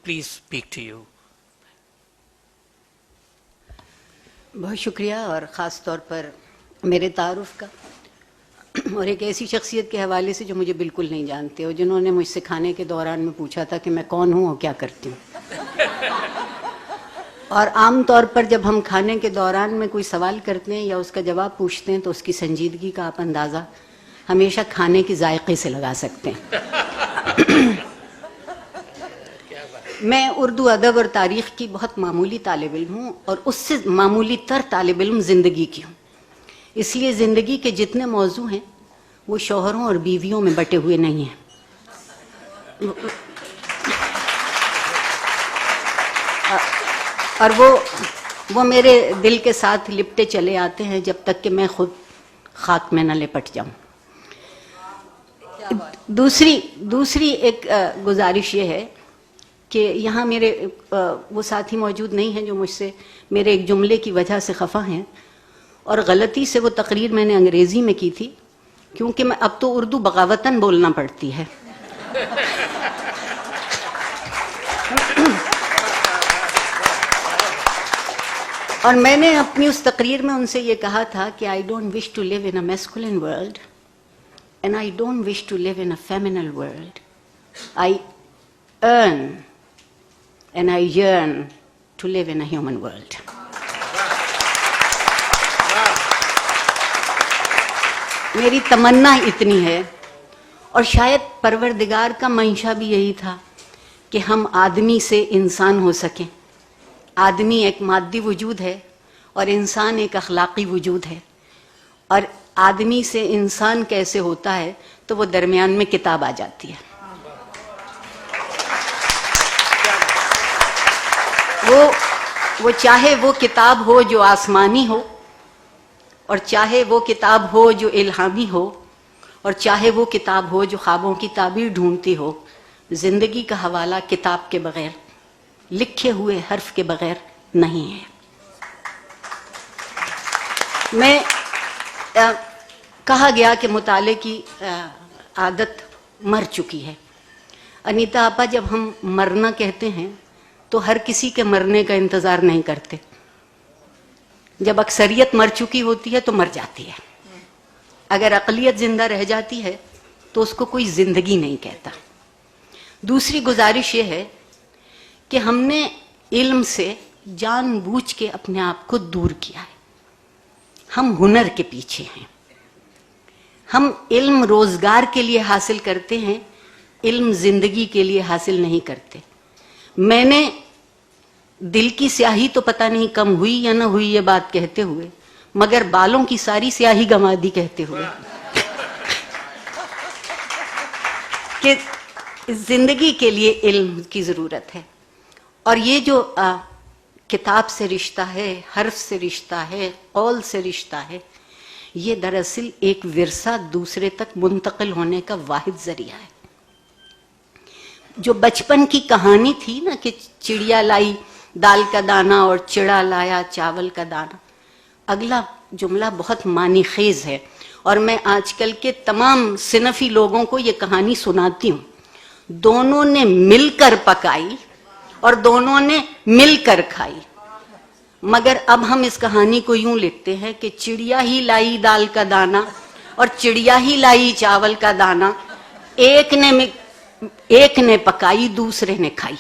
please speak to you. بہت شکریہ، اور خاص طور پر میرے تعارف کا، اور ایک ایسی شخصیت کے حوالے سے جو مجھے بالکل نہیں جانتے اور جنہوں نے مجھ سے کھانے کے دوران میں پوچھا تھا کہ میں کون ہوں اور کیا کرتی ہوں. اور عام طور پر جب ہم کھانے کے دوران میں کوئی سوال کرتے ہیں یا اس کا جواب پوچھتے ہیں تو اس کی سنجیدگی کا آپ اندازہ ہمیشہ کھانے کے ذائقے سے لگا سکتے ہیں. میں اردو ادب اور تاریخ کی بہت معمولی طالب علم ہوں، اور اس سے معمولی تر طالب علم زندگی کی ہوں. اس لیے زندگی کے جتنے موضوع ہیں وہ شوہروں اور بیویوں میں بٹے ہوئے نہیں ہیں. اور وہ میرے دل کے ساتھ لپٹے چلے آتے ہیں جب تک کہ میں خود خاک میں نہ لپٹ جاؤں. دوسری ایک گزارش یہ ہے کہ یہاں میرے وہ ساتھی موجود نہیں ہیں جو مجھ سے میرے ایک جملے کی وجہ سے خفا ہیں، اور غلطی سے وہ تقریر میں نے انگریزی میں کی تھی، کیونکہ میں اب تو اردو بغاوتاً بولنا پڑتی ہے. اور میں نے اپنی اس تقریر میں ان سے یہ کہا تھا کہ I don't wish to live in a masculine world and I don't wish to live in a feminine world. I earn and I yearn to live in a human world. میری تمنا اتنی ہے، اور شاید پروردگار کا منشا بھی یہی تھا کہ ہم آدمی سے انسان ہو سکیں. آدمی ایک مادی وجود ہے اور انسان ایک اخلاقی وجود ہے، اور آدمی سے انسان کیسے ہوتا ہے تو وہ درمیان میں کتاب آ جاتی ہے. وہ چاہے وہ کتاب ہو جو آسمانی ہو، اور چاہے وہ کتاب ہو جو الہامی ہو، اور چاہے وہ کتاب ہو جو خوابوں کی تعبیر ڈھونڈتی ہو، زندگی کا حوالہ کتاب کے بغیر، لکھے ہوئے حرف کے بغیر نہیں ہے. میں کہا گیا کہ مطالعے کی عادت مر چکی ہے. انیتا آپا، جب ہم مرنا کہتے ہیں تو ہر کسی کے مرنے کا انتظار نہیں کرتے. جب اکثریت مر چکی ہوتی ہے تو مر جاتی ہے. اگر اقلیت زندہ رہ جاتی ہے تو اس کو کوئی زندگی نہیں کہتا. دوسری گزارش یہ ہے کہ ہم نے علم سے جان بوجھ کے اپنے آپ کو دور کیا ہے. ہم ہنر کے پیچھے ہیں. ہم علم روزگار کے لیے حاصل کرتے ہیں، علم زندگی کے لیے حاصل نہیں کرتے. میں نے دل کی سیاہی تو پتہ نہیں کم ہوئی یا نہ ہوئی یہ بات کہتے ہوئے، مگر بالوں کی ساری سیاہی گنوا دی کہتے ہوئے کہ زندگی کے لیے علم کی ضرورت ہے. اور یہ جو کتاب سے رشتہ ہے، حرف سے رشتہ ہے، قول سے رشتہ ہے، یہ دراصل ایک ورثہ دوسرے تک منتقل ہونے کا واحد ذریعہ ہے. جو بچپن کی کہانی تھی نا کہ چڑیا لائی دال کا دانہ اور چڑا لایا چاول کا دانہ، اگلا جملہ بہت معنی خیز ہے، اور میں آج کل کے تمام صنفی لوگوں کو یہ کہانی سناتی ہوں. دونوں نے مل کر پکائی اور دونوں نے مل کر کھائی. مگر اب ہم اس کہانی کو یوں لکھتے ہیں کہ چڑیا ہی لائی دال کا دانہ اور چڑیا ہی لائی چاول کا دانہ، ایک نے پکائی دوسرے نے کھائی.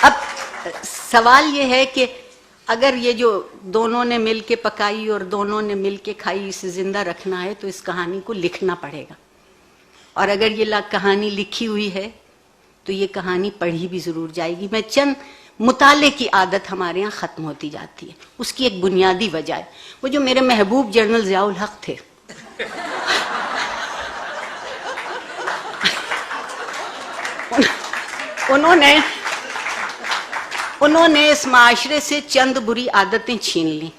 اب سوال یہ ہے کہ اگر یہ جو دونوں نے مل کے پکائی اور دونوں نے مل کے کھائی اسے زندہ رکھنا ہے تو اس کہانی کو لکھنا پڑے گا. اور اگر یہ کہانی لکھی ہوئی ہے تو یہ کہانی پڑھی بھی ضرور جائے گی. میں چند مطالعے کی عادت ہمارے ہاں ختم ہوتی جاتی ہے. اس کی ایک بنیادی وجہ ہے وہ جو میرے محبوب جنرل ضیاء الحق تھے، انہوں نے اس معاشرے سے چند بری عادتیں چھین لی.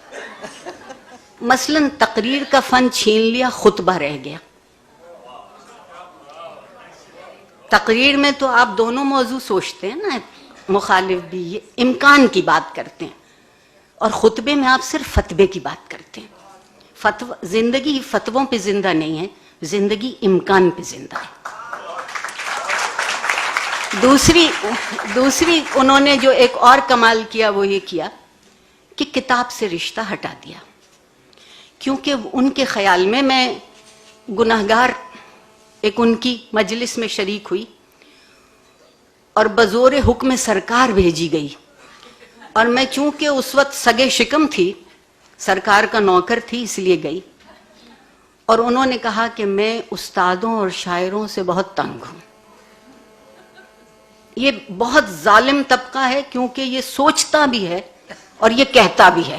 مثلا تقریر کا فن چھین لیا، خطبہ رہ گیا. تقریر میں تو آپ دونوں موضوع سوچتے ہیں نا، مخالف بھی، یہ امکان کی بات کرتے ہیں، اور خطبے میں آپ صرف فتوے کی بات کرتے ہیں. زندگی فتووں پہ زندہ نہیں ہے، زندگی امکان پہ زندہ ہے. دوسری انہوں نے جو ایک اور کمال کیا وہ یہ کیا کہ کتاب سے رشتہ ہٹا دیا، کیونکہ ان کے خیال میں گناہگار ایک ان کی مجلس میں شریک ہوئی اور بزور حکم سرکار بھیجی گئی، اور میں چونکہ اس وقت سگے شکم تھی، سرکار کا نوکر تھی، اس لیے گئی. اور انہوں نے کہا کہ میں استادوں اور شاعروں سے بہت تنگ ہوں. یہ بہت ظالم طبقہ ہے، کیونکہ یہ سوچتا بھی ہے اور یہ کہتا بھی ہے.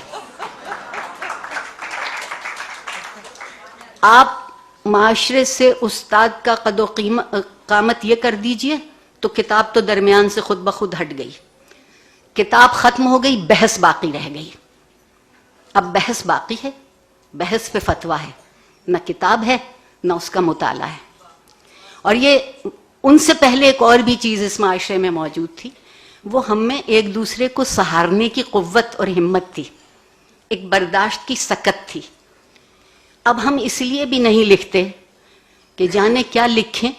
آپ معاشرے سے استاد کا قد و قامت یہ کر دیجئے تو کتاب تو درمیان سے خود بخود ہٹ گئی، کتاب ختم ہو گئی، بحث باقی رہ گئی. اب بحث باقی ہے، بحث پہ فتویٰ ہے، نہ کتاب ہے نہ اس کا مطالعہ ہے. اور یہ ان سے پہلے ایک اور بھی چیز اس معاشرے میں موجود تھی، وہ ہم میں ایک دوسرے کو سہارنے کی قوت اور ہمت تھی، ایک برداشت کی سکت تھی. اب ہم اس لیے بھی نہیں لکھتے کہ جانے کیا لکھیں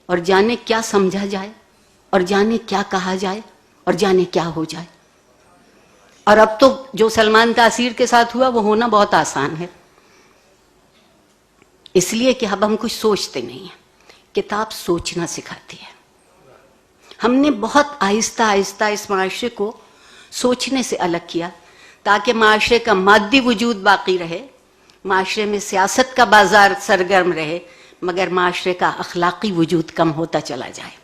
اور جانے کیا سمجھا جائے اور جانے کیا کہا جائے اور جانے کیا ہو جائے. اور اب تو جو سلمان تاثیر کے ساتھ ہوا وہ ہونا بہت آسان ہے، اس لیے کہ اب ہم کچھ سوچتے نہیں ہیں. کتاب سوچنا سکھاتی ہے. ہم نے بہت آہستہ آہستہ اس معاشرے کو سوچنے سے الگ کیا تاکہ معاشرے کا مادی وجود باقی رہے، معاشرے میں سیاست کا بازار سرگرم رہے، مگر معاشرے کا اخلاقی وجود کم ہوتا چلا جائے.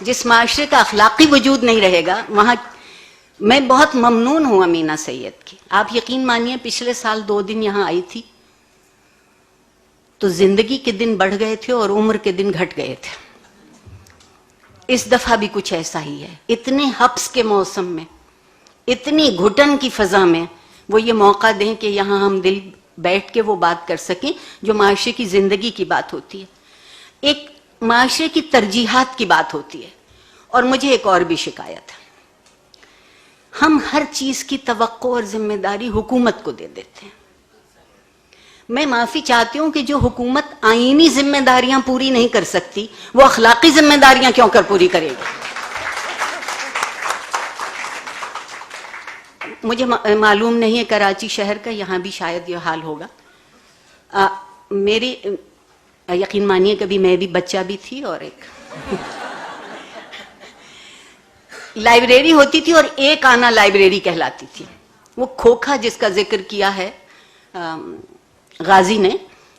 جس معاشرے کا اخلاقی وجود نہیں رہے گا وہاں. میں بہت ممنون ہوں امینہ سید کی. آپ یقین مانیے پچھلے سال 2 دن یہاں آئی تھی تو زندگی کے دن بڑھ گئے تھے اور عمر کے دن گھٹ گئے تھے. اس دفعہ بھی کچھ ایسا ہی ہے. اتنے حبس کے موسم میں، اتنی گھٹن کی فضا میں وہ یہ موقع دیں کہ یہاں ہم دل بیٹھ کے وہ بات کر سکیں جو معاشرے کی زندگی کی بات ہوتی ہے، ایک معاشرے کی ترجیحات کی بات ہوتی ہے. اور مجھے ایک اور بھی شکایت ہے، ہم ہر چیز کی توقع اور ذمہ داری حکومت کو دے دیتے ہیں. میں معافی چاہتی ہوں کہ جو حکومت آئینی ذمہ داریاں پوری نہیں کر سکتی وہ اخلاقی ذمہ داریاں کیوں کر پوری کرے گی. مجھے معلوم نہیں ہے کراچی شہر کا، یہاں بھی شاید یہ حال ہوگا. میری یقین مانیے کبھی میں بھی بچہ بھی تھی اور ایک لائبریری ہوتی تھی اور ایک آنا لائبریری کہلاتی تھی. وہ کھوکھا جس کا ذکر کیا ہے غازی نے،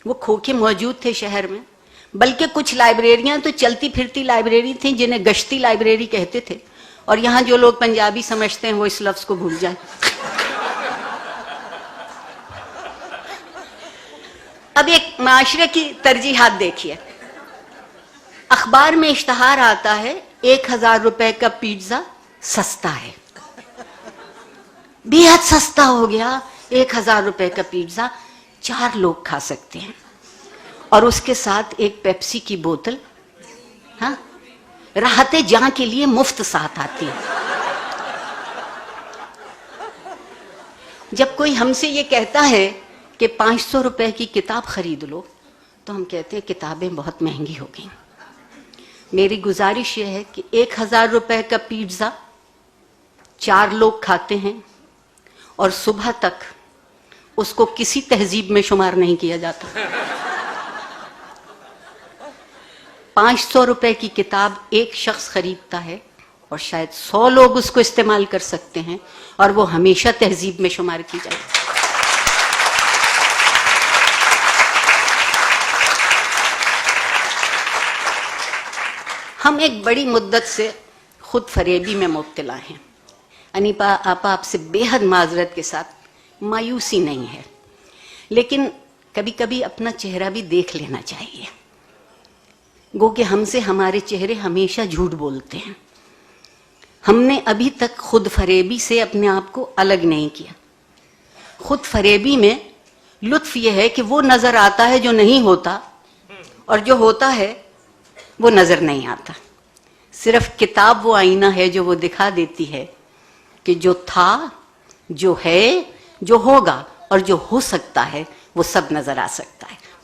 وہ کھوکھے موجود تھے شہر میں. بلکہ کچھ لائبریریاں تو چلتی پھرتی لائبریری تھیں جنہیں گشتی لائبریری کہتے تھے. اور یہاں جو لوگ پنجابی سمجھتے ہیں وہ اس لفظ کو بھول جائیں. اب ایک معاشرے کی ترجیحات دیکھیے. اخبار میں اشتہار آتا ہے 1000 روپے کا پیزا سستا ہے، بے حد سستا ہو گیا. 1000 روپے کا پیزا 4 لوگ کھا سکتے ہیں، اور اس کے ساتھ ایک پیپسی کی بوتل راحت جاں کے لیے مفت ساتھ آتی ہے. جب کوئی ہم سے یہ کہتا ہے کہ 500 روپے کی کتاب خرید لو تو ہم کہتے ہیں کتابیں بہت مہنگی ہو گئیں. میری گزارش یہ ہے کہ 1000 روپے کا پیزا 4 لوگ کھاتے ہیں اور صبح تک اس کو کسی تہذیب میں شمار نہیں کیا جاتا. 500 روپے کی کتاب ایک شخص خریدتا ہے اور شاید 100 لوگ اس کو استعمال کر سکتے ہیں اور وہ ہمیشہ تہذیب میں شمار کی جائے. ہم ایک بڑی مدت سے خود فریبی میں مبتلا ہیں. انیپا آپا آپ سے بے حد معذرت کے ساتھ، مایوسی نہیں ہے، لیکن کبھی کبھی اپنا چہرہ بھی دیکھ لینا چاہیے. گو کہ ہم سے ہمارے چہرے ہمیشہ جھوٹ بولتے ہیں. ہم نے ابھی تک خود فریبی سے اپنے آپ کو الگ نہیں کیا. خود فریبی میں لطف یہ ہے کہ وہ نظر آتا ہے جو نہیں ہوتا، اور جو ہوتا ہے وہ نظر نہیں آتا. صرف کتاب وہ آئینہ ہے جو وہ دکھا دیتی ہے کہ جو تھا، جو ہے، جو ہوگا اور جو ہو سکتا ہے وہ سب نظر آ سکتا ہے.